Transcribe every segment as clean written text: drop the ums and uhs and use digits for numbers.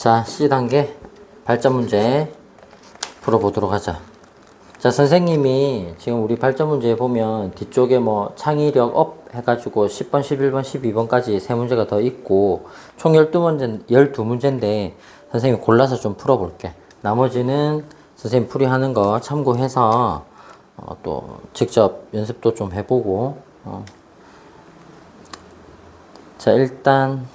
자, C단계 발전 문제 풀어보도록 하자. 자, 선생님이 지금 우리 발전 문제에 보면 뒤쪽에 뭐 창의력 업 해가지고 10번, 11번, 12번까지 세 문제가 더 있고 총 12문제인데 선생님이 골라서 좀 풀어볼게. 나머지는 선생님 풀이하는 거 참고해서 또 직접 연습도 좀 해보고 자, 일단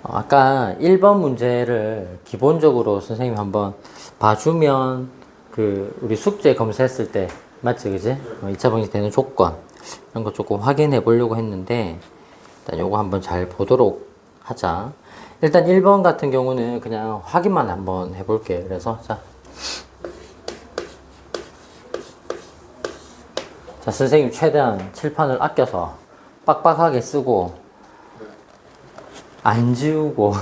아까 1번 문제를 기본적으로 선생님 한번 봐주면 우리 숙제 검사했을 때 맞지 그지? 2차 방식 되는 조건 이런 거 조금 확인해 보려고 했는데 일단 요거 한번 잘 보도록 하자. 일단 1번 같은 경우는 그냥 확인만 한번 해볼게. 그래서 자 선생님 최대한 칠판을 아껴서 빡빡하게 쓰고 안 지우고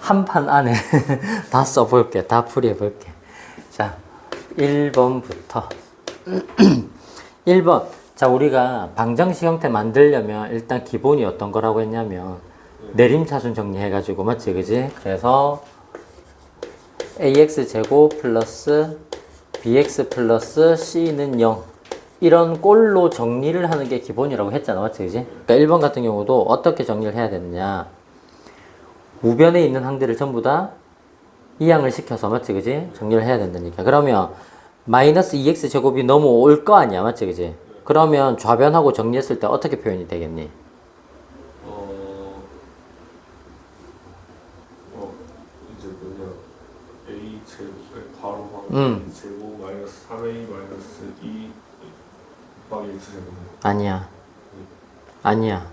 한 판 안에 다 써볼게. 다 풀이해볼게. 자, 1번부터 1번. 자, 우리가 방정식 형태 만들려면 일단 기본이 어떤 거라고 했냐면 내림차순 정리해가지고 맞지 그지? 그래서 ax제곱 플러스 bx 플러스 c는 0 이런 꼴로 정리를 하는 게 기본이라고 했잖아. 맞지 그지? 그러니까 1번 같은 경우도 어떻게 정리를 해야 되느냐, 우변에 있는 항들을 전부 다 이항을 시켜서 맞지 그지? 정리를 해야 된다니까. 그러면 마이너스 2x 제곱이 넘어올 거 아니야. 맞지 그지? 그러면 좌변하고 정리했을 때 어떻게 표현이 되겠니? 이제 뭐냐, a 제곱 바로 제곱 마이너스 3a 마이너스 2 곱하기 x 제곱. 아니야. 아니야.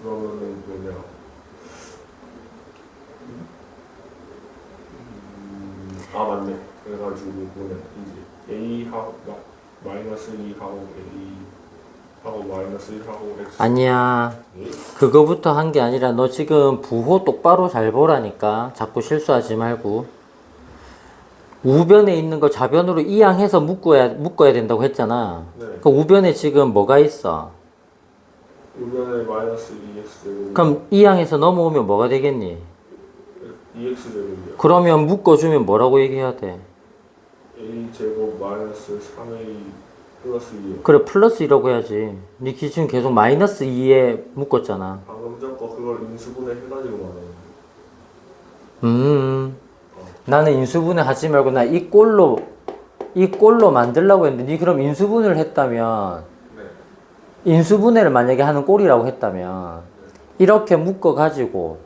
그러면은 뭐냐, 맞네. 그래가지고 뭐냐, 이제 a 하고 마이너스 2 하고 a 하고 마이너스 1 하고 x. 아니야. 그거부터 한 게 아니라 너 지금 부호 똑바로 잘 보라니까. 자꾸 실수하지 말고. 우변에 있는 거 좌변으로 이항해서 묶어야 된다고 했잖아. 네. 그 우변에 지금 뭐가 있어? 우변에 마이너스 2x 제곱. 그럼 이항에서 넘어오면 뭐가 되겠니? 2x 제곱이요. 그러면 묶어주면 뭐라고 얘기해야 돼? a 제곱 마이너스 3a 플러스 2요. 그래, 플러스 2라고 해야지. 네 기준 계속 마이너스 2에 묶었잖아. 방금 전 거 그걸 인수분해 해가지고 말하는. 나는 인수분해 하지 말고 나 이 꼴로 만들려고 했는데 니 그럼 인수분해를 했다면 네. 인수분해를 만약에 하는 꼴이라고 했다면 이렇게 묶어가지고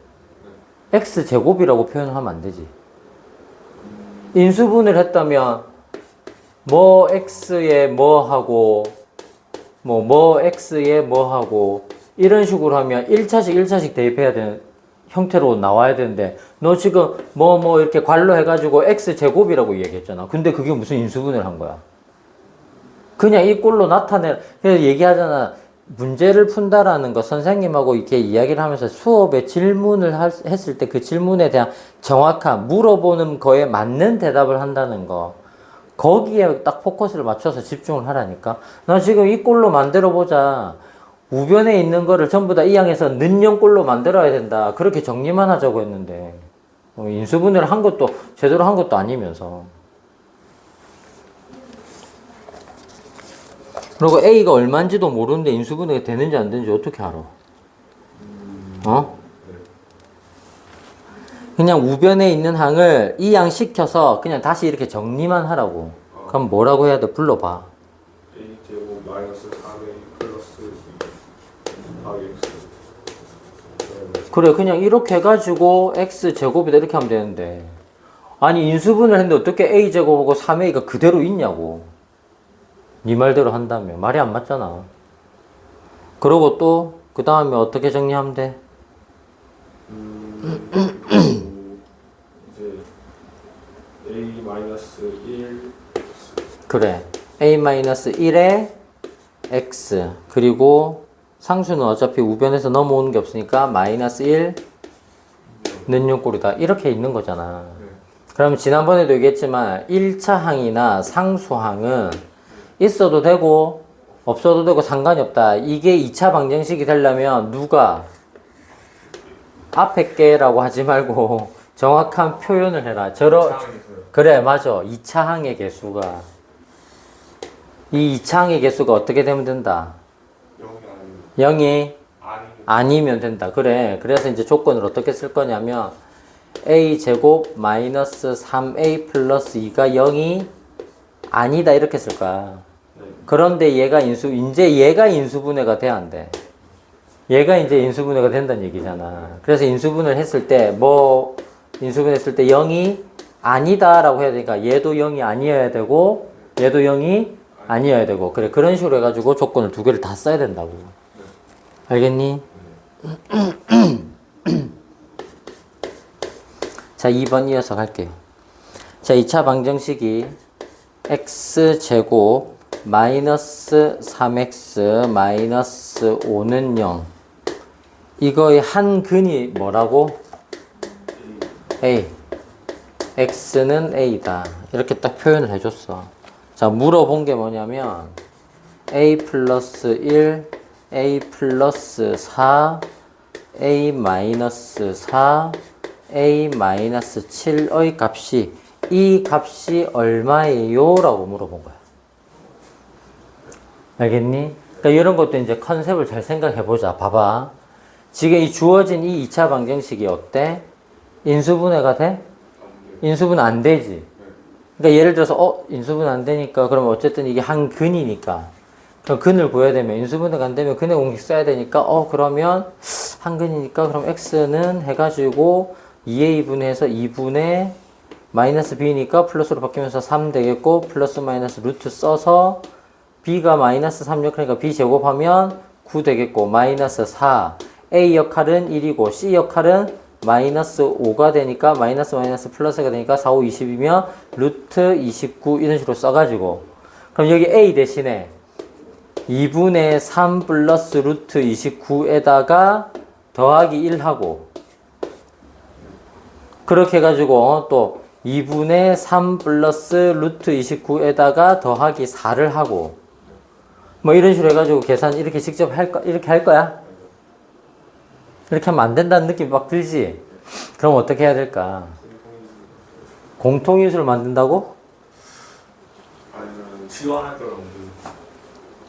x제곱이라고 표현하면 안 되지. 인수분해를 했다면 뭐 x에 뭐 하고 뭐 x에 뭐 하고 이런 식으로 하면 1차식 대입해야 되는 형태로 나와야 되는데 너 지금 뭐 이렇게 괄로 해가지고 x제곱이라고 얘기했잖아. 근데 그게 무슨 인수분해를 한 거야? 그냥 이 꼴로 그래서 얘기하잖아. 문제를 푼다라는 거 선생님하고 이렇게 이야기를 하면서 수업에 질문을 했을 때 그 질문에 대한 정확한 물어보는 거에 맞는 대답을 한다는 거, 거기에 딱 포커스를 맞춰서 집중을 하라니까. 나 지금 이 꼴로 만들어 보자. 우변에 있는 거를 전부 다 이항해서 는영 꼴로 만들어야 된다. 그렇게 정리만 하자고 했는데 인수분해를 한 것도 제대로 한 것도 아니면서. 그리고 A가 얼마인지도 모르는데 인수분해가 되는지 안 되는지 어떻게 알아? 그냥 우변에 있는 항을 이항 시켜서 그냥 다시 이렇게 정리만 하라고. 그럼 뭐라고 해야 돼? 불러봐. a 제곱 마이너스 3a 플러스 2 곱하기 x. 그래, 그냥 이렇게 해가지고 x제곱이다 이렇게 하면 되는데, 아니 인수분해를 했는데 어떻게 a제곱하고 3a가 그대로 있냐고. 네 말대로 한다면 말이 안 맞잖아. 그러고 또 그 다음에 어떻게 정리하면 돼? 이제 a 마이너스 1 그래, a-1에 x 그리고 상수는 어차피 우변에서 넘어오는 게 없으니까 마이너스 1 는용꼴이다 이렇게 있는 거잖아. 그럼 지난번에도 얘기했지만 1차 항이나 상수항은 있어도 되고 없어도 되고 상관이 없다. 이게 2차 방정식이 되려면 누가 앞에 게라고 하지 말고 정확한 표현을 해라. 그래, 맞아. 2차 항의 개수가. 이 2차 항의 개수가 어떻게 되면 된다? 0이 아니면 된다. 그래. 그래서 이제 조건을 어떻게 쓸 거냐면 a 제곱 마이너스 3a 플러스 2가 0이 아니다. 이렇게 쓸 거야. 그런데 얘가 이제 얘가 인수분해가 돼야 안 돼. 얘가 이제 인수분해가 된다는 얘기잖아. 그래서 인수분해를 했을 때, 인수분해했을 때 0이 아니다라고 해야 되니까 얘도 0이 아니어야 되고, 얘도 0이 아니어야 되고. 그래, 그런 식으로 해가지고 조건을 두 개를 다 써야 된다고. 알겠니? 자, 2번 이어서 갈게요. 자, 2차 방정식이 x제곱 마이너스 3x 마이너스 5는 0. 이거의 한 근이 뭐라고? A. x는 a다. 이렇게 딱 표현을 해줬어. 자, 물어본 게 뭐냐면 a 플러스 1, a 플러스 4, a 마이너스 4, a 마이너스 7의 값이 이 값이 얼마예요? 라고 물어본 거야. 알겠니? 그러니까 이런 것도 이제 컨셉을 잘 생각해보자. 봐봐. 지금 이 주어진 이 2차 방정식이 어때? 인수분해가 돼? 인수분해 안 되지. 그러니까 예를 들어서 인수분해 안 되니까 그러면 어쨌든 이게 한 근이니까 그럼 근을 구해야 되면 인수분해가 안 되면 근의 공식 써야 되니까 그러면 한 근이니까 그럼 x는 해가지고 2a 분해해서 2분의 마이너스 b니까 플러스로 바뀌면서 3 되겠고 플러스 마이너스 루트 써서 b가 마이너스 3역 그러니까 b 제곱하면 9 되겠고 마이너스 4 a 역할은 1이고 c 역할은 마이너스 5가 되니까 마이너스 마이너스 플러스가 되니까 4, 5, 20이면 루트 29 이런 식으로 써가지고 그럼 여기 a 대신에 2분의 3 플러스 루트 29에다가 더하기 1하고 그렇게 해가지고 또 2분의 3 플러스 루트 29에다가 더하기 4를 하고 뭐 이런 식으로 해가지고 계산 이렇게 직접 이렇게 할 거야? 이렇게 하면 안 된다는 느낌이 막 들지? 그럼 어떻게 해야 될까? 공통인수를 만든다고? 아니면 치환할 거라고.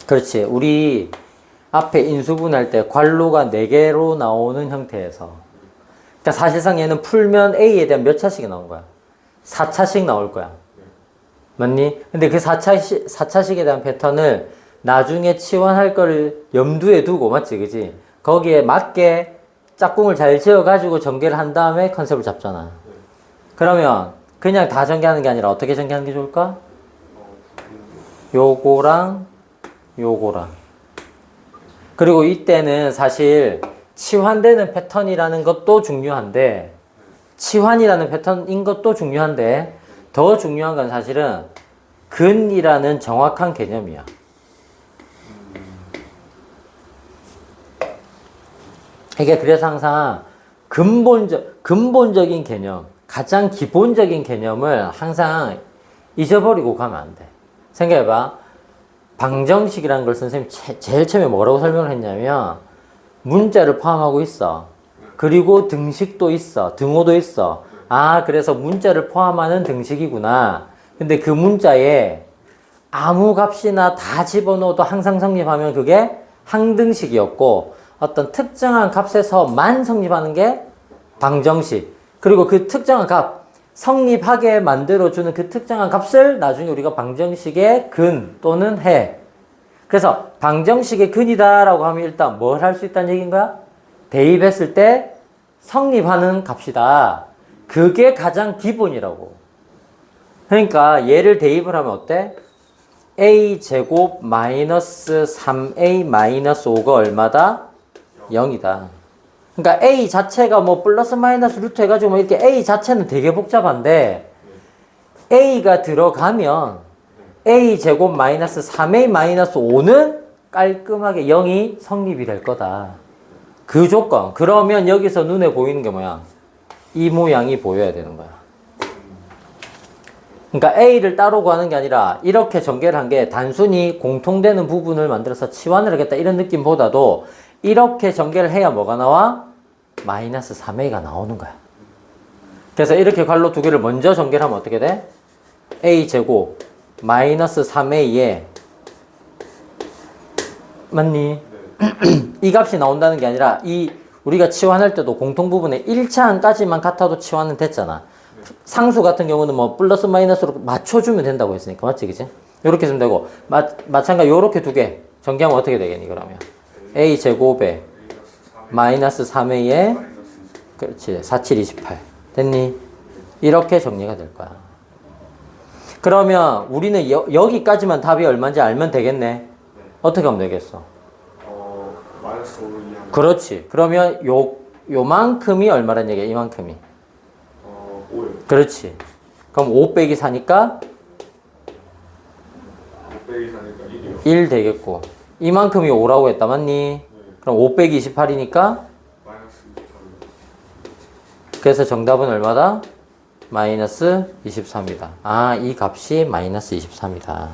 그렇지. 우리 앞에 인수분할 때 괄호가 4개로 나오는 형태에서 그러니까 사실상 얘는 풀면 A에 대한 몇 차씩이 나온 거야? 4차씩 나올 거야. 맞니? 근데 그 4차씩에 대한 패턴을 나중에 치환할 거를 염두에 두고, 맞지? 그지? 거기에 맞게 짝꿍을 잘 지어가지고 전개를 한 다음에 컨셉을 잡잖아. 그러면 그냥 다 전개하는 게 아니라 어떻게 전개하는 게 좋을까? 요거랑 요거랑. 그리고 이때는 사실 치환되는 패턴이라는 것도 중요한데 치환이라는 패턴인 것도 중요한데 더 중요한 건 사실은 근이라는 정확한 개념이야. 이게 그래서 항상 근본적인 개념, 가장 기본적인 개념을 항상 잊어버리고 가면 안 돼. 생각해봐. 방정식이라는 걸 선생님이 제일 처음에 뭐라고 설명을 했냐면 문자를 포함하고 있어. 그리고 등식도 있어. 등호도 있어. 아, 그래서 문자를 포함하는 등식이구나. 근데 그 문자에 아무 값이나 다 집어넣어도 항상 성립하면 그게 항등식이었고 어떤 특정한 값에서만 성립하는 게 방정식. 그리고 그 특정한 값, 성립하게 만들어주는 그 특정한 값을 나중에 우리가 방정식의 근 또는 해. 그래서 방정식의 근이다라고 하면 일단 뭘 할 수 있다는 얘기인가? 대입했을 때 성립하는 값이다. 그게 가장 기본이라고. 그러니까 얘를 대입을 하면 어때? a 제곱 마이너스 3a 마이너스 5가 얼마다? 0이다. 그러니까 a 자체가 뭐 플러스 마이너스 루트 해가지고 뭐 이렇게 a 자체는 되게 복잡한데 a가 들어가면 a 제곱 마이너스 3a 마이너스 5는 깔끔하게 0이 성립이 될 거다. 그 조건. 그러면 여기서 눈에 보이는 게 뭐야? 이 모양이 보여야 되는 거야. 그러니까 A를 따로 구하는 게 아니라 이렇게 전개를 한 게 단순히 공통되는 부분을 만들어서 치환을 하겠다 이런 느낌보다도 이렇게 전개를 해야 뭐가 나와? 마이너스 3A가 나오는 거야. 그래서 이렇게 괄호 두 개를 먼저 전개를 하면 어떻게 돼? A제곱 마이너스 3A에 맞니? 이 값이 나온다는 게 아니라 이 우리가 치환할 때도 공통 부분에 1차 항까지만 같아도 치환은 됐잖아. 상수 같은 경우는 뭐 플러스 마이너스로 맞춰주면 된다고 했으니까 맞지 그치? 요렇게 쓰면 되고 마찬가지 요렇게 두 개 전개하면 어떻게 되겠니 그러면? A 제곱에 마이너스 3A에 그렇지 47, 28 됐니? 이렇게 정리가 될 거야. 그러면 우리는 여기까지만 답이 얼마인지 알면 되겠네. 어떻게 하면 되겠어? 마이너스 5를 이해하면 그렇지. 그러면 요만큼이 얼마란 얘기야? 이만큼이. 5요. 그렇지. 그럼 5 빼기 4니까 5 빼기 4니까 1이요. 1 되겠고 이만큼이 5라고 했다 맞니? 네. 그럼 5 빼기 28이니까 마이너스 23. 그래서 정답은 얼마다? 마이너스 23이다. 아, 이 값이 마이너스 23이다.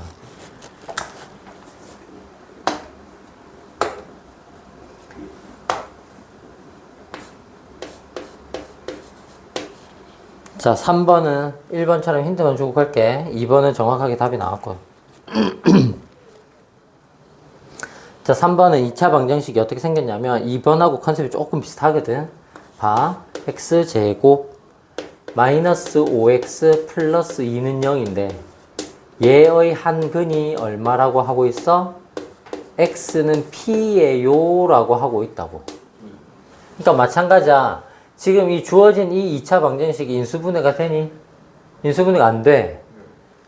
자, 3번은 1번처럼 힌트만 주고 갈게. 2번은 정확하게 답이 나왔고. 자, 3번은 2차 방정식이 어떻게 생겼냐면 2번하고 컨셉이 조금 비슷하거든. 봐. x제곱 마이너스 5x 플러스 2는 0인데 얘의 한 근이 얼마라고 하고 있어? x는 p예요 라고 하고 있다고. 그러니까 마찬가지야. 지금 이 주어진 이 2차 방정식이 인수분해가 되니? 인수분해가 안 돼.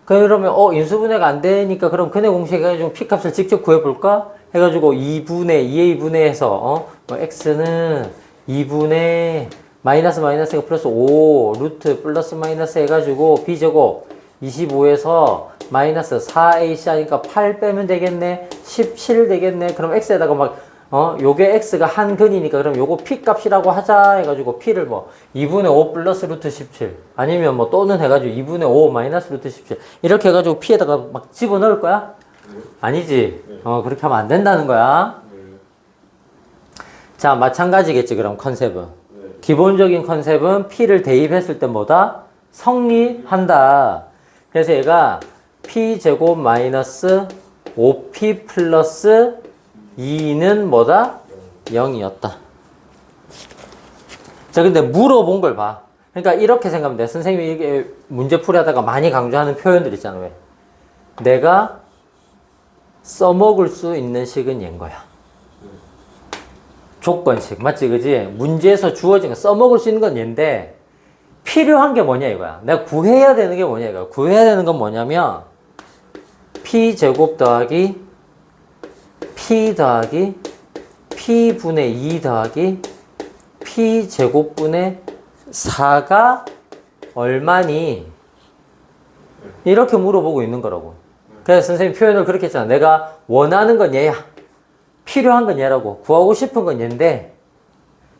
그러면 인수분해가 안 되니까 그럼 근해 공식 해가지고 p값을 직접 구해볼까? 해가지고 2의 2분의 해서 뭐 x는 2분의 마이너스 마이너스가 플러스 5 루트 플러스 마이너스 해가지고 b제곱 25에서 마이너스 4ac 하니까 8 빼면 되겠네. 17 되겠네. 그럼 x에다가 막 요게 x가 한 근이니까 그럼 요거 p 값이라고 하자 해가지고 p를 뭐 2분의 5 플러스 루트 17 아니면 뭐 또는 해가지고 2분의 5 마이너스 루트 17 이렇게 해가지고 p에다가 막 집어넣을 거야? 네. 아니지. 네. 그렇게 하면 안 된다는 거야. 네. 자, 마찬가지겠지 그럼 컨셉은. 네. 기본적인 컨셉은 p를 대입했을 때 뭐다? 성립한다. 그래서 얘가 p제곱 마이너스 5p 플러스 2는 뭐다? 0이었다. 자, 근데 물어본 걸 봐. 그러니까 이렇게 생각하면 돼. 선생님이 이게 문제 풀이하다가 많이 강조하는 표현들 있잖아. 왜? 내가 써먹을 수 있는 식은 얘인 거야. 조건식. 맞지? 그지? 문제에서 주어진 거 써먹을 수 있는 건 얘인데 필요한 게 뭐냐 이거야. 내가 구해야 되는 게 뭐냐 이거야. 구해야 되는 건 뭐냐면 p제곱 더하기 p 더하기 p분의 2 더하기 p제곱분의 4가 얼마니? 이렇게 물어보고 있는 거라고. 그래서 선생님 표현을 그렇게 했잖아. 내가 원하는 건 얘야. 필요한 건 얘라고. 구하고 싶은 건 얘인데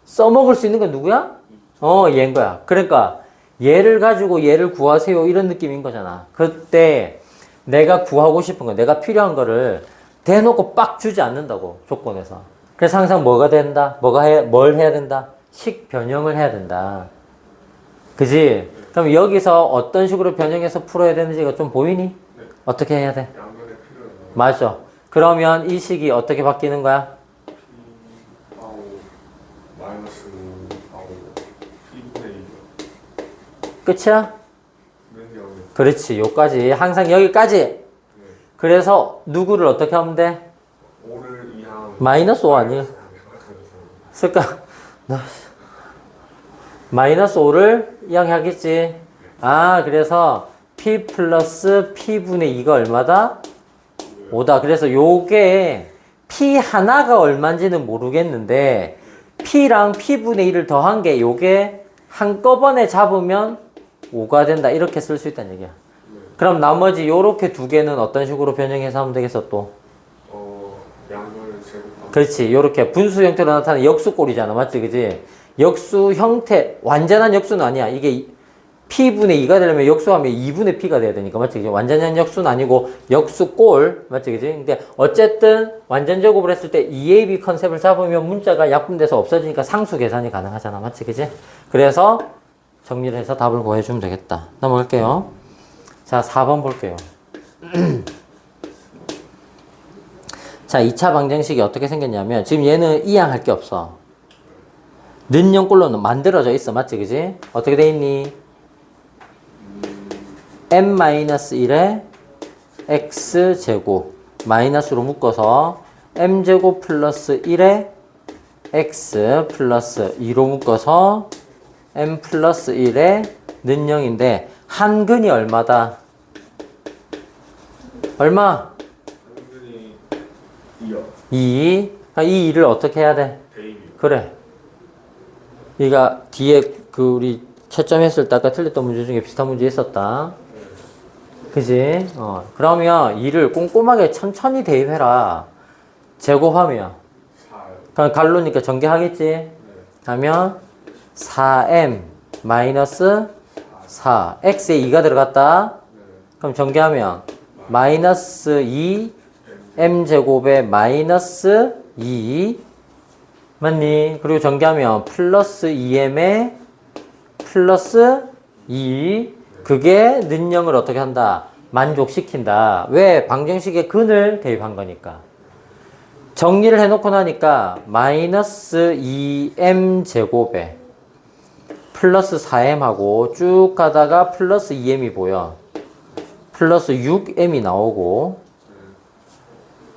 써먹을 수 있는 건 누구야? 얘인 거야. 그러니까 얘를 가지고 얘를 구하세요 이런 느낌인 거잖아. 그때 내가 구하고 싶은 거, 내가 필요한 거를 대놓고 빡 주지 않는다고, 조건에서. 그래서 항상 뭐가 된다? 뭘 해야 된다? 식 변형을 해야 된다. 그지? 그럼 여기서 어떤 식으로 변형해서 풀어야 되는지가 좀 보이니? 네. 어떻게 해야 돼? 양변의 필요는 맞아. 그러면 이 식이 어떻게 바뀌는 거야? P하고 마이너스 5하고 P분의 2죠. 끝이야? 네, 0이요. 그렇지. 요까지. 항상 여기까지. 네. 그래서 누구를 어떻게 하면 돼? 5를 이항 마이너스 5 아니야? 쓸까? 마이너스 5를 이항하겠지. 아, 그래서 p 플러스 p분의 2가 얼마다? 5다. 그래서 요게 p 하나가 얼마인지는 모르겠는데 p랑 p분의 1을 더한 게 요게 한꺼번에 잡으면 5가 된다. 이렇게 쓸 수 있다는 얘기야. 그럼 나머지 요렇게 두 개는 어떤 식으로 변형해서 하면 되겠어 또? 양변을 제곱하면 그렇지. 요렇게 분수 형태로 나타나는 역수꼴이잖아. 맞지? 그지? 역수 형태, 완전한 역수는 아니야. 이게 P분의 2가 되려면 역수하면 2분의 P가 돼야 되니까, 맞지? 그지? 완전한 역수는 아니고, 역수꼴, 맞지? 그지? 근데, 어쨌든, 완전 제곱을 했을 때 2AB 컨셉을 잡으면 문자가 약분돼서 없어지니까 상수 계산이 가능하잖아. 맞지? 그지? 그래서, 정리를 해서 답을 구해주면 되겠다. 넘어갈게요. 자, 4번 볼게요. 자, 2차 방정식이 어떻게 생겼냐면, 지금 얘는 이항할 게 없어. 는형꼴로는 만들어져 있어. 맞지? 그지? 어떻게 돼 있니? m-1에 x제곱 마이너스로 묶어서 m제곱 플러스 1에 x 플러스 2로 묶어서 m 플러스 1에 는형인데 한근이 얼마다? 얼마? 한근이 2요. 2. 이 2를 어떻게 해야 돼? 대입이요. 그래. 이가 뒤에 그 우리 채점했을 때 아까 틀렸던 문제 중에 비슷한 문제 있었다. 그지? 그러면 2를 꼼꼼하게 천천히 대입해라. 제곱하면. 4요. 그럼 갈로니까 전개하겠지? 네. 하면 4m 마이너스 4. x에 2가 들어갔다. 네. 그럼 전개하면 마이너스 2 m제곱에 마이너스 2 맞니? 그리고 전개하면 플러스 2m에 플러스 2 그게 는형을 어떻게 한다? 만족시킨다. 왜? 방정식의 근을 대입한 거니까. 정리를 해놓고 나니까 마이너스 2m제곱에 플러스 4m하고 쭉 가다가 플러스 2m이 보여. 플러스 6m이 나오고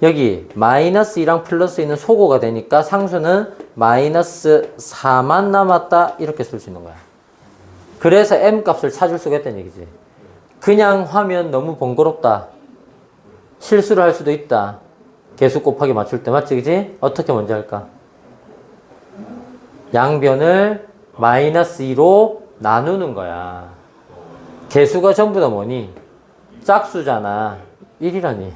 여기 마이너스 2랑 플러스 2는 소거가 되니까 상수는 마이너스 4만 남았다 이렇게 쓸 수 있는 거야. 그래서 m 값을 찾을 수가 있다는 얘기지. 그냥 하면 너무 번거롭다. 실수를 할 수도 있다. 개수 곱하기 맞출 때 맞지 그지? 어떻게 먼저 할까? 양변을 마이너스 2로 나누는 거야. 개수가 전부 다 뭐니? 짝수잖아. 1이라니.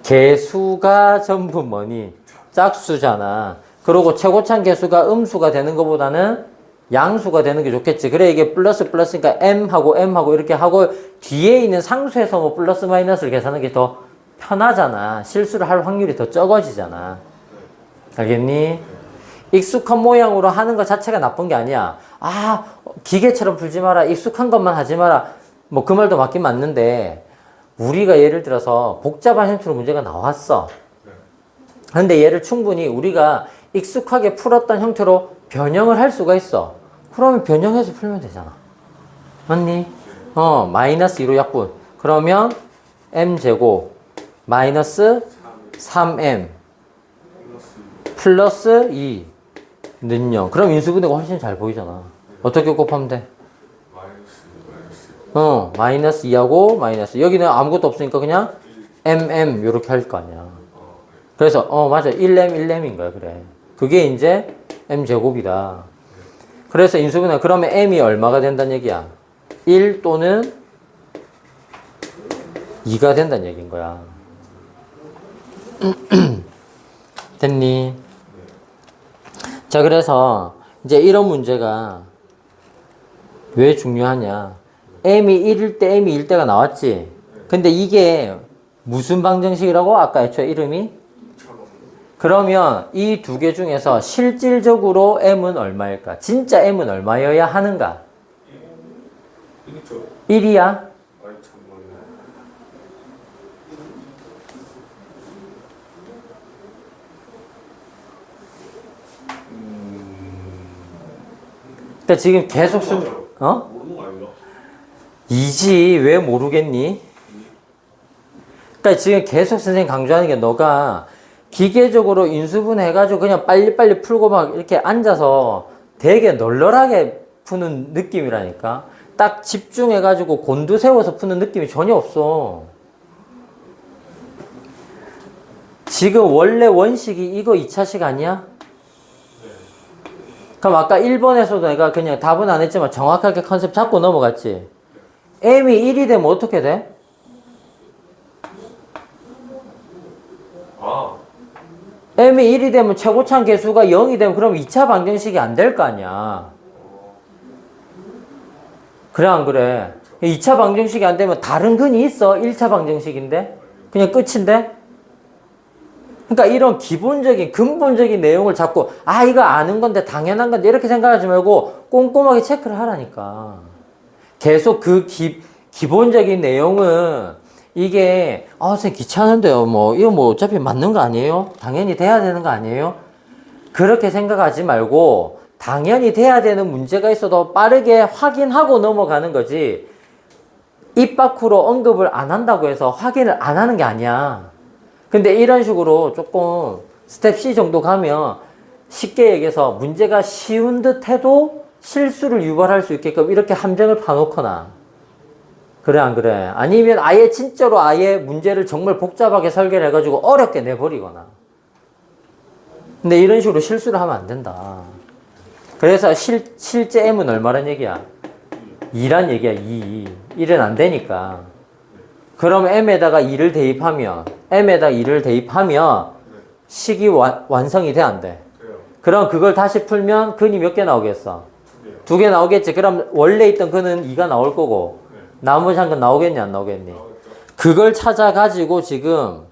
개수가 전부 뭐니? 짝수잖아. 그리고 최고참 개수가 음수가 되는 것보다는 양수가 되는 게 좋겠지. 그래 이게 플러스 플러스니까 m하고 이렇게 하고 뒤에 있는 상수에서 뭐 플러스 마이너스를 계산하는 게 더 편하잖아. 실수를 할 확률이 더 적어지잖아. 알겠니? 익숙한 모양으로 하는 것 자체가 나쁜 게 아니야. 아, 기계처럼 풀지 마라. 익숙한 것만 하지 마라. 뭐 그 말도 맞긴 맞는데 우리가 예를 들어서 복잡한 형태로 문제가 나왔어. 근데 얘를 충분히 우리가 익숙하게 풀었던 형태로 변형을 할 수가 있어. 그러면 변형해서 풀면 되잖아. 맞니? 마이너스 2로 약분. 그러면 m제곱 마이너스 3m 플러스 2 는요. 그럼 인수분해가 훨씬 잘 보이잖아. 어떻게 곱하면 돼? 마이너스 2하고 마이너스. 여기는 아무것도 없으니까 그냥 요렇게 할 거 아니야. 그래서 맞아. 1m인 거야. 그래. 그게 이제 m제곱이다. 그래서 인수분해 그러면 m이 얼마가 된다는 얘기야? 1 또는 2가 된다는 얘기인 거야. 됐니? 자, 그래서 이제 이런 문제가 왜 중요하냐? m이 1일 때 m이 1 때가 나왔지? 근데 이게 무슨 방정식이라고? 아까 애초에 이름이? 그러면 이 두 개 중에서 실질적으로 m은 얼마일까? 진짜 m은 얼마여야 하는가? 1이야? 그러니까 지금 계속 모르는 거 아닌가? 이지 왜 모르겠니? 그러니까 지금 계속 선생님 강조하는 게 너가 기계적으로 인수분 해가지고 그냥 빨리빨리 풀고 막 이렇게 앉아서 되게 널널하게 푸는 느낌이라니까. 딱 집중해가지고 곤두세워서 푸는 느낌이 전혀 없어. 지금 원래 원식이 이거 2차식 아니야? 그럼 아까 1번에서도 내가 그냥 답은 안 했지만 정확하게 컨셉 잡고 넘어갔지. m이 1이 되면 어떻게 돼? m이 1이 되면 최고참 개수가 0이 되면 그럼 2차 방정식이 안 될 거 아니야. 그래 안 그래? 2차 방정식이 안 되면 다른 근이 있어? 1차 방정식인데? 그냥 끝인데? 그러니까 이런 기본적인 근본적인 내용을 자꾸 이거 아는 건데 당연한 건데 이렇게 생각하지 말고 꼼꼼하게 체크를 하라니까. 계속 그 기본적인 내용은 이게 선생님 귀찮은데요. 뭐 이거 뭐 어차피 맞는 거 아니에요? 당연히 돼야 되는 거 아니에요? 그렇게 생각하지 말고 당연히 돼야 되는 문제가 있어도 빠르게 확인하고 넘어가는 거지. 입 밖으로 언급을 안 한다고 해서 확인을 안 하는 게 아니야. 근데 이런 식으로 조금 스텝 C 정도 가면 쉽게 얘기해서 문제가 쉬운 듯 해도 실수를 유발할 수 있게끔 이렇게 함정을 파놓거나. 그래 안 그래? 아니면 아예 진짜로 아예 문제를 정말 복잡하게 설계를 해가지고 어렵게 내버리거나. 근데 이런 식으로 실수를 하면 안 된다. 그래서 실제 M은 얼마란 얘기야? 2란 얘기야. 2. 1은 안 되니까. 그럼 M에다가 2를 대입하면 M에다 2를 대입하면 식이 완성이 돼 안 돼? 그럼 그걸 다시 풀면 근이 몇 개 나오겠어? 2개 나오겠지. 그럼 원래 있던 근은 2가 나올 거고 나머지 한 근 나오겠니 안 나오겠니? 그걸 찾아가지고 지금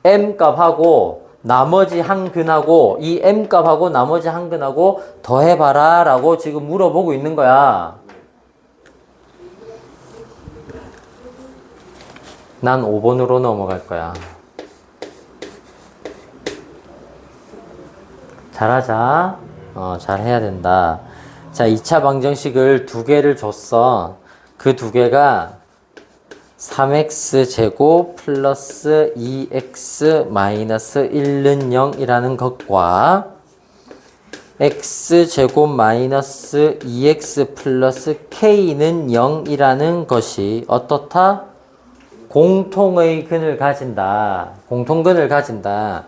M 값하고 나머지 한 근하고 이 M 값하고 나머지 한 근하고 더해봐라 라고 지금 물어보고 있는 거야. 난 5번으로 넘어갈 거야. 잘하자. 잘해야 된다. 자, 2차 방정식을 2개를 줬어. 그 2개가 3x 제곱 플러스 2x 마이너스 1는 0이라는 것과 x 제곱 마이너스 2x 플러스 k는 0이라는 것이 어떻다? 공통의 근을 가진다. 공통근을 가진다.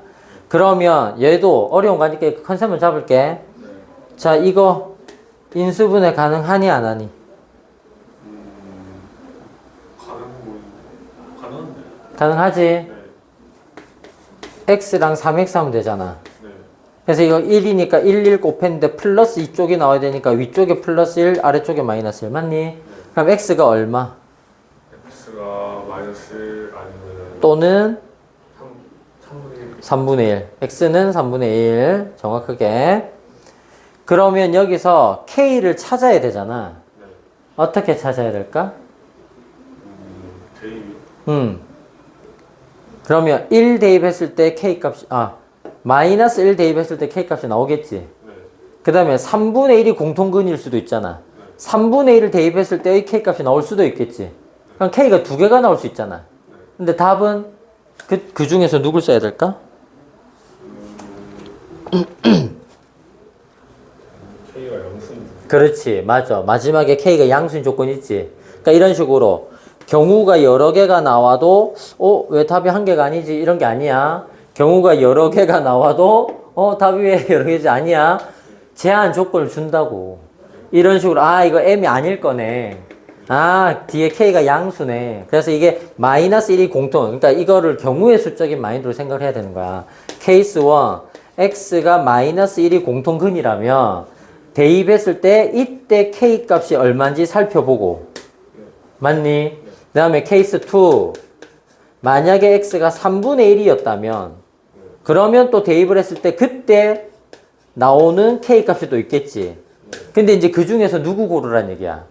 그러면 얘도 어려운 거 아니까 컨셉을 잡을게. 자, 이거 인수분해 가능하니 안 하니? 가능한데. 가능하지? 네. x랑 3x 하면 되잖아. 네. 그래서 이거 1이니까 1 곱했는데 플러스 이쪽이 나와야 되니까 위쪽에 플러스 1, 아래쪽에 마이너스 1 맞니? 네. 그럼 x가 얼마? x가 마이너스 아니면 또는 3분의 1. 3분의 1. x는 3분의 1. 정확하게. 그러면 여기서 k를 찾아야 되잖아. 네. 어떻게 찾아야 될까? 대입. 그러면 1 대입했을 때 k 값이 마이너스 1 대입했을 때 k 값이 나오겠지. 네. 그 다음에 3분의 1이 공통근일 수도 있잖아. 3분의 1을 대입했을 때의 k 값이 나올 수도 있겠지. 그럼 k가 2개가 나올 수 있잖아. 근데 답은 그 중에서 누굴 써야 될까? k가 양수인. 그렇지, 맞아. 마지막에 k가 양수인 조건이 있지. 그러니까 이런 식으로 경우가 여러 개가 나와도 왜 답이 한 개가 아니지? 이런 게 아니야. 경우가 여러 개가 나와도 답이 왜 여러 개지? 아니야. 제한 조건을 준다고. 이런 식으로 이거 m이 아닐 거네. 뒤에 k가 양수네. 그래서 이게 마이너스 1이 공통. 그러니까 이거를 경우의 수적인 마인드로 생각을 해야 되는 거야. 케이스 1, x가 마이너스 1이 공통근이라면 대입했을 때 이때 k 값이 얼마인지 살펴보고. 맞니? 그 다음에 케이스 2, 만약에 x가 3분의 1이었다면 그러면 또 대입을 했을 때 그때 나오는 k 값이 또 있겠지. 근데 이제 그 중에서 누구 고르란 얘기야?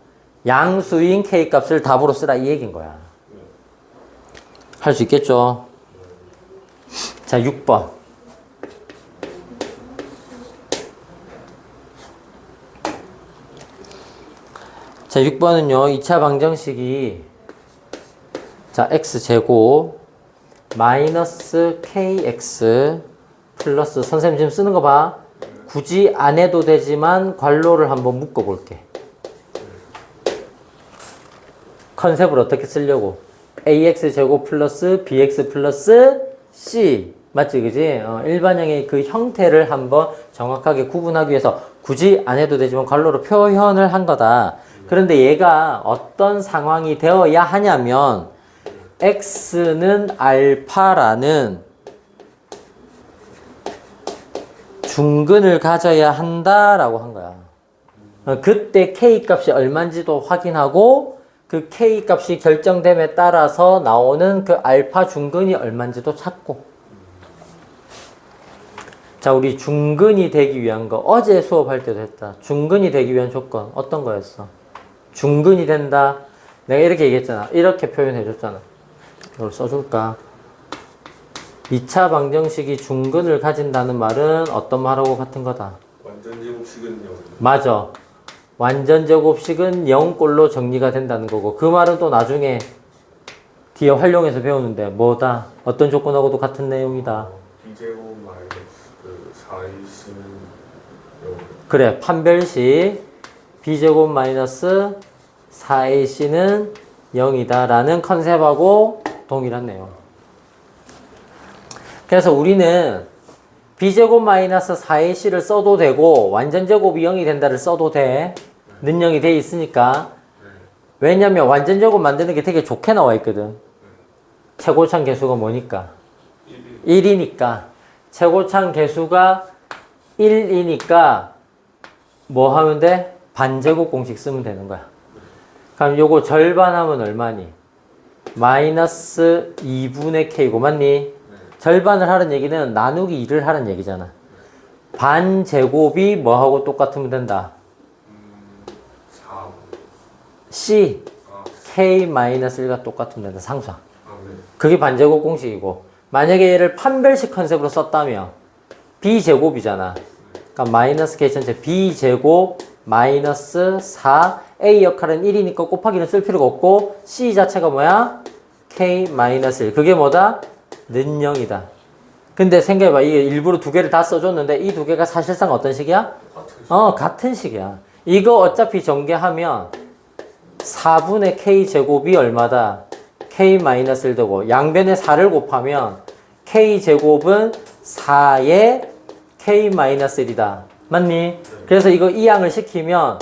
양수인 k 값을 답으로 쓰라 이 얘기인 거야. 할 수 있겠죠? 자, 6번. 자, 6번은요, 2차 방정식이, 자, x제곱, 마이너스 kx, 플러스, 선생님 지금 쓰는 거 봐. 굳이 안 해도 되지만, 괄호를 한번 묶어볼게. 컨셉을 어떻게 쓰려고? ax제곱 플러스 bx 플러스 c. 맞지, 그지? 일반형의 그 형태를 한번 정확하게 구분하기 위해서 굳이 안 해도 되지만, 괄호로 표현을 한 거다. 그런데 얘가 어떤 상황이 되어야 하냐면 x는 알파라는 중근을 가져야 한다라고 한 거야. 그때 K 값이 얼마인지도 확인하고 그 K 값이 결정됨에 따라서 나오는 그 알파 중근이 얼마인지도 찾고. 자, 우리 중근이 되기 위한 거 어제 수업할 때도 했다. 중근이 되기 위한 조건 어떤 거였어? 중근이 된다. 내가 이렇게 얘기했잖아. 이렇게 표현해 줬잖아. 이걸 써줄까? 2차 방정식이 중근을 가진다는 말은 어떤 말하고 같은 거다? 완전 제곱식은 0. 맞아. 완전 제곱식은 0꼴로 정리가 된다는 거고, 그 말은 또 나중에 뒤에 활용해서 배우는데 뭐다? 어떤 조건하고도 같은 내용이다. B제곱 마이너스 그 4A씨는 0. 그래, 판별식 B제곱 마이너스 4AC는 0이다 라는 컨셉하고 동일한 내용. 그래서 우리는 B제곱 마이너스 4AC를 써도 되고 완전 제곱이 0이 된다를 써도 돼. 는 0이 돼 있으니까. 왜냐면 완전 제곱 만드는 게 되게 좋게 나와 있거든. 최고창 개수가 뭐니까? 1이니까. 최고창 개수가 1이니까 뭐 하면 돼? 반제곱 공식 쓰면 되는 거야. 그럼 요거 절반하면 얼마니? 마이너스 2분의 K고 맞니? 절반을 하는 얘기는 나누기 2를 하는 얘기잖아. 반제곱이 뭐하고 똑같으면 된다? 4. C K-1가 똑같으면 된다. 상수야. 네. 그게 반제곱 공식이고, 만약에 얘를 판별식 컨셉으로 썼다면 B제곱이잖아. 그러니까 마이너스 K 전체 B제곱 마이너스 4 A 역할은 1이니까 곱하기는 쓸 필요가 없고 C 자체가 뭐야? K-1 그게 뭐다? 는 0이다. 근데 생각해봐. 이게 일부러 두 개를 다 써줬는데 이 두 개가 사실상 어떤 식이야? 같은 식이야. 이거 어차피 전개하면 4분의 K제곱이 얼마다? K-1 되고 양변에 4를 곱하면 K제곱은 4의 K-1이다. 맞니? 그래서 이거 이항을 시키면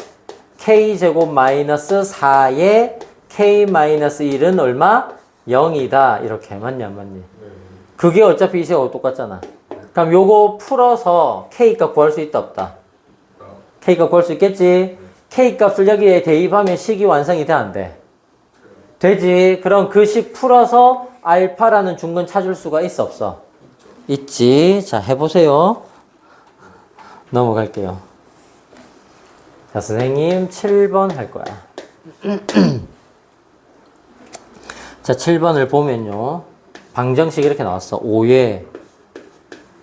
K제곱 마이너스 4의 K-1은 얼마? 0이다. 이렇게 맞냐 안 맞니? 그게 어차피 이 식하고 똑같잖아. 그럼 요거 풀어서 K값 구할 수 있다 없다? K값 구할 수 있겠지? K값을 여기에 대입하면 식이 완성이 돼 안 돼? 되지. 그럼 그 식 풀어서 알파라는 중근 찾을 수가 있어 없어? 있지. 자 해보세요. 넘어갈게요. 자 선생님 7번 할 거야. 자 7번을 보면요. 방정식 이렇게 나왔어. 5에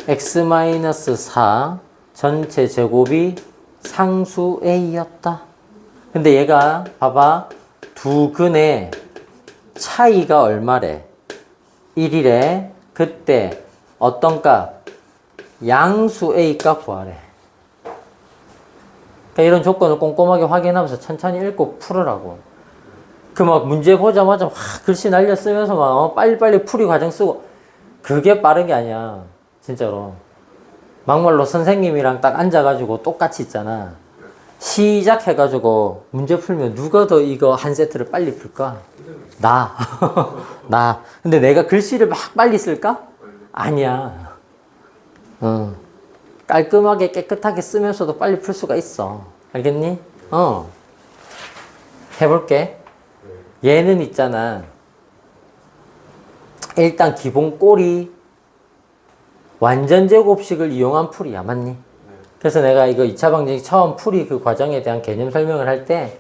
x-4 전체 제곱이 상수 a였다. 근데 얘가 봐봐. 두 근의 차이가 얼마래? 1이래. 그때 어떤 값? 양수 a 값 구하래. 그러니까 이런 조건을 꼼꼼하게 확인하면서 천천히 읽고 풀으라고. 그 막 문제 보자마자 막 글씨 날려 쓰면서 막 빨리빨리 풀이 과정 쓰고 그게 빠른 게 아니야. 진짜로. 막말로 선생님이랑 딱 앉아가지고 똑같이 있잖아. 시작해가지고 문제 풀면 누가 더 이거 한 세트를 빨리 풀까? 나. 나. 근데 내가 글씨를 막 빨리 쓸까? 아니야. 깔끔하게 깨끗하게 쓰면서도 빨리 풀 수가 있어. 알겠니? 해볼게. 얘는 있잖아. 일단 기본 꼴이 완전 제곱식을 이용한 풀이야. 맞니? 그래서 내가 이거 2차 방정식 처음 풀이 그 과정에 대한 개념 설명을 할 때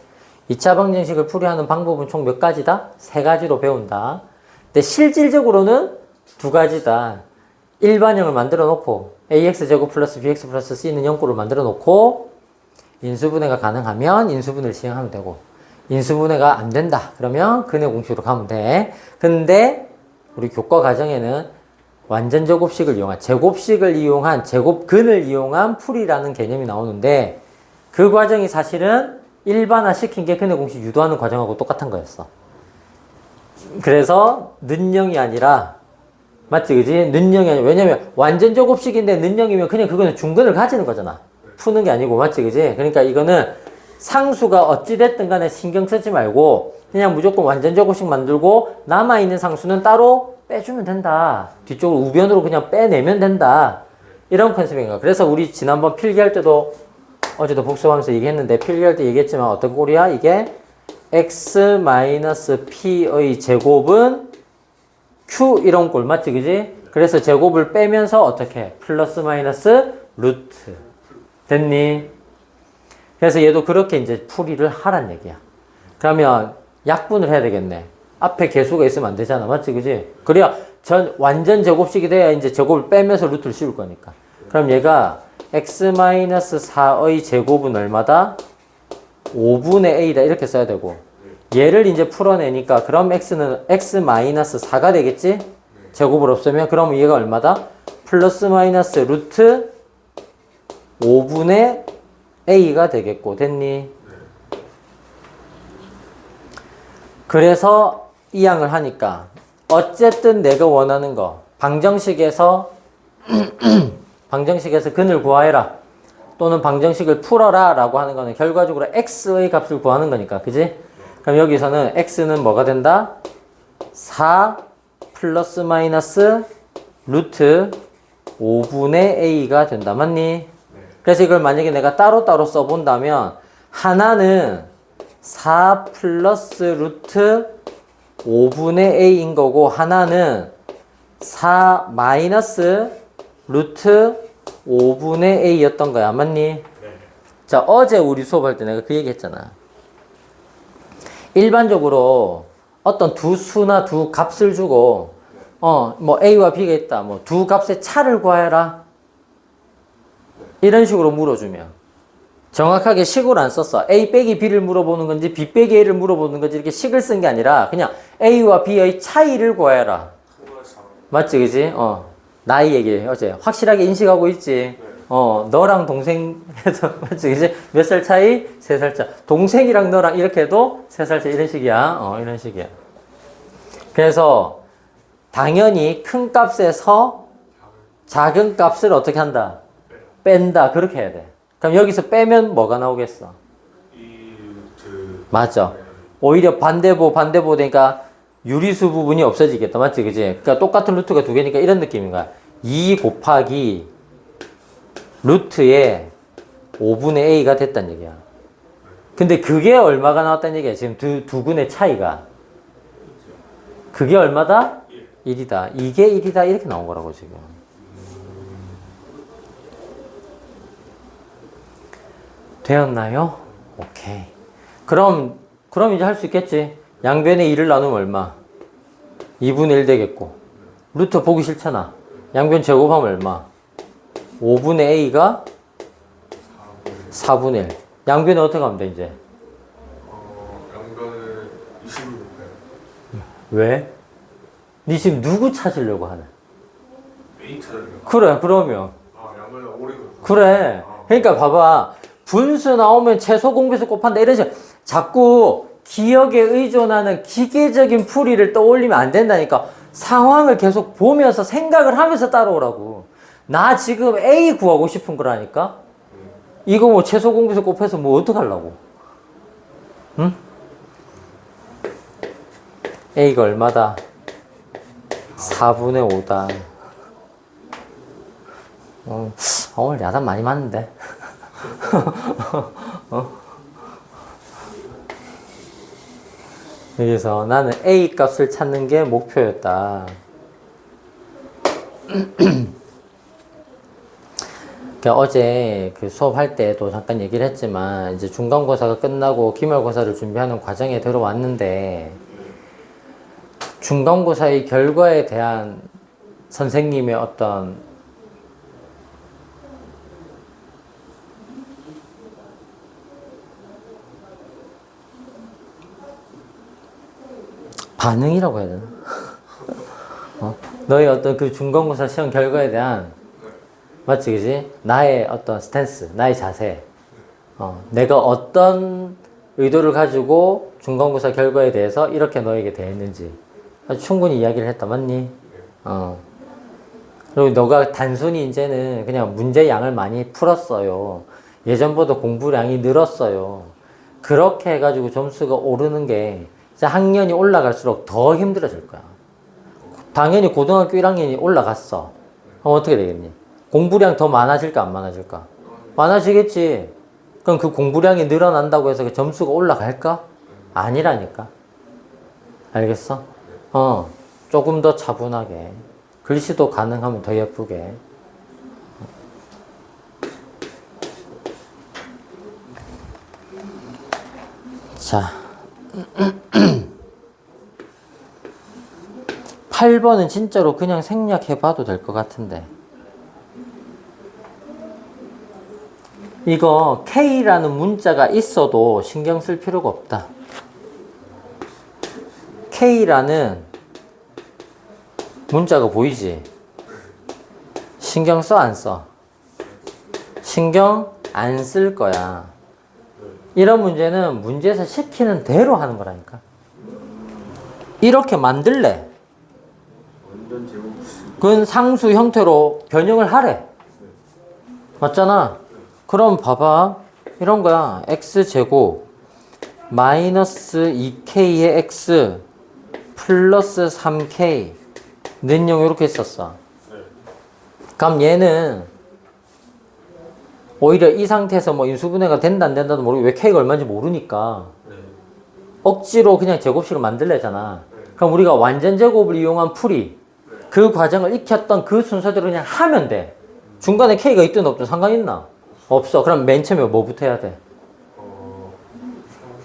2차 방정식을 풀이하는 방법은 총 몇 가지다? 3가지로 배운다. 근데 실질적으로는 2가지다. 일반형을 만들어 놓고 ax제곱 플러스 bx 플러스 c는 0꼴을 만들어 놓고 인수분해가 가능하면 인수분해를 시행하면 되고 인수분해가 안 된다. 그러면 근해 공식으로 가면 돼. 근데 우리 교과 과정에는 완전 제곱식을 이용한 제곱식을 이용한 제곱근을 이용한 풀이라는 개념이 나오는데 그 과정이 사실은 일반화 시킨 게 근해 공식 유도하는 과정하고 똑같은 거였어. 그래서 는 0이 아니라 맞지 그지? 는 0이 아니라 왜냐면 완전 제곱식인데 는 0이면 그냥 그거는 중근을 가지는 거잖아. 푸는 게 아니고 맞지 그지? 그러니까 이거는 상수가 어찌됐든 간에 신경 쓰지 말고 그냥 무조건 완전 제곱식 만들고 남아있는 상수는 따로 빼주면 된다. 뒤쪽으로 우변으로 그냥 빼내면 된다. 이런 컨셉인 거야. 그래서 우리 지난번 필기할 때도 어제도 복습하면서 얘기했는데 필기할 때 얘기했지만 어떤 꼴이야? 이게 x-p의 제곱은 q 이런 꼴 맞지 그지? 그래서 제곱을 빼면서 어떻게? 플러스 마이너스 루트 됐니? 그래서 얘도 그렇게 이제 풀이를 하란 얘기야. 그러면 약분을 해야 되겠네. 앞에 개수가 있으면 안 되잖아. 맞지? 그지? 그래야 완전 제곱식이 돼야 이제 제곱을 빼면서 루트를 씌울 거니까. 그럼 얘가 x-4의 제곱은 얼마다? 5분의 a다. 이렇게 써야 되고. 얘를 이제 풀어내니까 그럼 x는 x-4가 되겠지? 제곱을 없으면 그럼 얘가 얼마다? 플러스 마이너스 루트 5분의 a가 되겠고. 됐니? 그래서 이 양을 하니까 어쨌든 내가 원하는 거 방정식에서 근을 구하해라 또는 방정식을 풀어라 라고 하는 거는 결과적으로 x의 값을 구하는 거니까 그지? 그럼 여기서는 x는 뭐가 된다? 4 플러스 마이너스 루트 5분의 a가 된다 맞니? 그래서 이걸 만약에 내가 따로따로 써본다면 하나는 4 플러스 루트 5분의 a인 거고 하나는 4 마이너스 루트 5분의 a였던 거야 맞니? 네. 자 어제 우리 수업할 때 내가 그 얘기 했잖아. 일반적으로 어떤 두 수나 두 값을 주고 뭐 a와 b가 있다 뭐 두 값의 차를 구해라 이런 식으로 물어주면 정확하게 식을 안 썼어. A 빼기 B를 물어보는 건지 B 빼기 A를 물어보는 건지 이렇게 식을 쓴 게 아니라 그냥 A와 B의 차이를 구해라. 맞지 그지? 나이 얘기 어제 확실하게 인식하고 있지? 너랑 동생 해서 맞지 그지? 몇 살 차이? 3살 차. 동생이랑 너랑 이렇게 해도 3살 차 이런 식이야. 이런 식이야. 그래서 당연히 큰 값에서 작은 값을 어떻게 한다? 뺀다. 그렇게 해야 돼. 그럼 여기서 빼면 뭐가 나오겠어? 맞죠. 오히려 반대보 되니까 유리수 부분이 없어지겠다. 맞지? 그지? 그러니까 똑같은 루트가 두 개니까 이런 느낌인 거야. 2 곱하기 루트에 5분의 a가 됐단 얘기야. 근데 그게 얼마가 나왔단 얘기야. 지금 두 근의 차이가. 그게 얼마다? 1이다. 이게 1이다. 이렇게 나온 거라고 지금. 되었나요? 오케이. 그럼 이제 할 수 있겠지. 양변에 2를 나누면 얼마? 2분의 1 되겠고. 루트 보기 싫잖아. 양변 제곱하면 얼마? 5분의 a가 4분의 1. 양변에 어떻게 하면 돼 이제? 양변을 20을 곱해요. 왜? 니 지금 누구 찾으려고 하나? A 찾으려고. 그래 그러면. 양변을 오래 곱해요. 그래. 그러니까 봐봐. 분수 나오면 최소 공배수 곱한다 이런 식으로 자꾸 기억에 의존하는 기계적인 풀이를 떠올리면 안 된다니까. 상황을 계속 보면서 생각을 하면서 따라오라고. 나 지금 A 구하고 싶은 거라니까. 이거 뭐 최소 공배수 곱해서 뭐 어떡하려고. 응? A가 얼마다? 4분의 5다. 오늘 야단 많이 맞는데. 여기서 나는 A 값을 찾는 게 목표였다. 그러니까 어제 그 수업할 때도 잠깐 얘기를 했지만 이제 중간고사가 끝나고 기말고사를 준비하는 과정에 들어왔는데 중간고사의 결과에 대한 선생님의 어떤 반응이라고 해야 되나? 너의 어떤 그 중간고사 시험 결과에 대한 맞지 그지? 나의 어떤 스탠스, 나의 자세 내가 어떤 의도를 가지고 중간고사 결과에 대해서 이렇게 너에게 대했는지 아주 충분히 이야기를 했다 맞니? 그리고 너가 단순히 이제는 그냥 문제 양을 많이 풀었어요. 예전보다 공부량이 늘었어요. 그렇게 해가지고 점수가 오르는 게 학년이 올라갈수록 더 힘들어질 거야. 당연히 고등학교 1학년이 올라갔어. 그럼 어떻게 되겠니? 공부량 더 많아질까 안 많아질까? 많아지겠지. 그럼 그 공부량이 늘어난다고 해서 그 점수가 올라갈까? 아니라니까. 알겠어? 조금 더 차분하게. 글씨도 가능하면 더 예쁘게. 자. 8번은 진짜로 그냥 생략해봐도 될 것 같은데. 이거 K라는 문자가 있어도 신경 쓸 필요가 없다. K라는 문자가 보이지? 신경 써, 안 써? 신경 안 쓸 거야. 이런 문제는 문제에서 시키는 대로 하는 거라니까. 이렇게 만들래. 완전 제곱식. 그건 상수 형태로 변형을 하래. 맞잖아. 그럼 봐봐. 이런 거야. x제곱 마이너스 2k의 x 플러스 3k 는용 이렇게 했었어. 그럼 얘는 오히려 이 상태에서 뭐 인수분해가 된다 안 된다도 모르고 왜 k가 얼마인지 모르니까 억지로 그냥 제곱식을 만들래잖아. 그럼 우리가 완전 제곱을 이용한 풀이 그 과정을 익혔던 그 순서대로 그냥 하면 돼. 중간에 k가 있든 없든 상관 있나? 없어. 그럼 맨 처음에 뭐부터 해야 돼?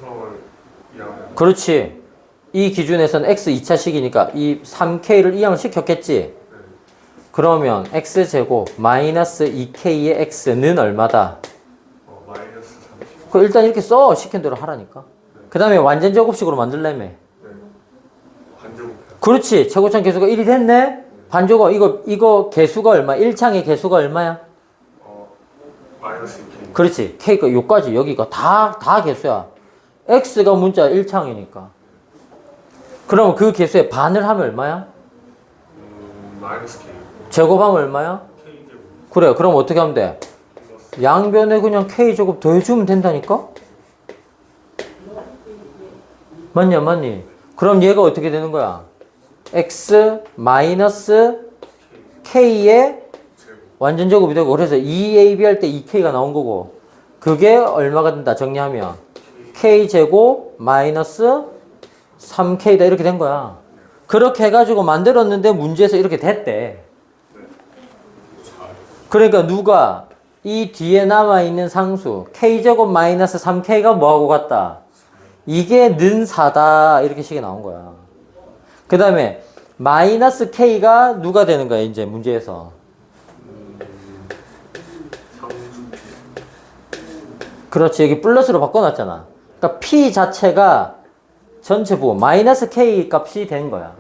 상성을 이해하는. 그렇지. 이 기준에서는 x 2차식이니까 이 3k를 이항을 시켰겠지? 그러면 x제곱 마이너스 2k의 x는 얼마다? 마이너스 30. 그 일단 이렇게 써. 시킨 대로 하라니까. 그 다음에 완전 제곱식으로 만들려면 반제곱. 그렇지. 최고점 개수가 1이 됐네? 반조가 이거 개수가 얼마? 1창의 개수가 얼마야? 마이너스 2k. 그렇지. k가 요까지 여기가 다 개수야. x가 문자 1창이니까. 그럼 그 개수의 반을 하면 얼마야? 마이너스 k. 제곱하면 얼마야? k 제곱. 그래. 그럼 어떻게 하면 돼? 양변에 그냥 k제곱 더해주면 된다니까? 맞냐, 맞니? 그럼 얘가 어떻게 되는 거야? x 마이너스 k의 완전 제곱이 되고, 그래서 2ab 할 때 2k가 나온 거고, 그게 얼마가 된다 정리하면 k제곱 마이너스 3k다 이렇게 된 거야. 그렇게 해가지고 만들었는데 문제에서 이렇게 됐대. 그러니까 누가 이 뒤에 남아있는 상수 k제곱 마이너스 3k가 뭐하고 같다? 이게 는 4다 이렇게 식이 나온 거야. 그 다음에 마이너스 k가 누가 되는 거야 이제 문제에서? 그렇지. 여기 플러스로 바꿔놨잖아. 그러니까 p 자체가 전체 부호 마이너스 k 값이 된 거야.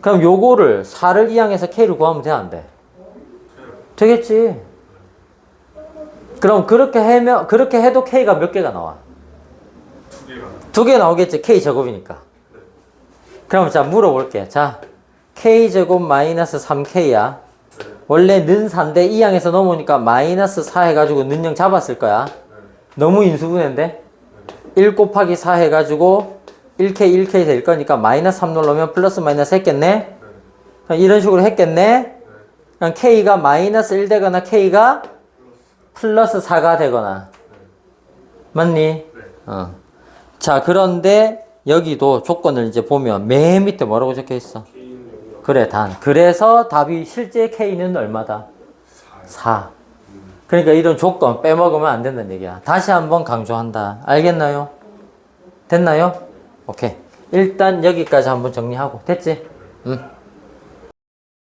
그럼 요거를 4를 이항해서 k를 구하면 돼, 안 돼? 되겠지. 그럼 그렇게 해도 k가 몇 개가 나와? 2개가. 2개 나오겠지. k 제곱이니까. 그럼 자 물어볼게. 자 k 제곱 마이너스 3k야. 원래 는 4인데 이항에서 넘으니까 마이너스 4 해가지고 는 0 잡았을 거야. 너무 인수분해인데 1 곱하기 4 해가지고 1k 될 거니까 마이너스 3 넣으면 플러스 마이너스 했겠네. 이런 식으로 했겠네. 그럼 k가 마이너스 1 되거나 k가 플러스 4가 되거나. 맞니? 자, 그런데 여기도 조건을 이제 보면 맨 밑에 뭐라고 적혀 있어? 그래, 단. 그래서 답이 실제 k는 얼마다? 4. 그러니까 이런 조건 빼먹으면 안 된다는 얘기야. 다시 한번 강조한다. 알겠나요? 됐나요? 오케이. 일단 여기까지 한번 정리하고. 됐지? 응.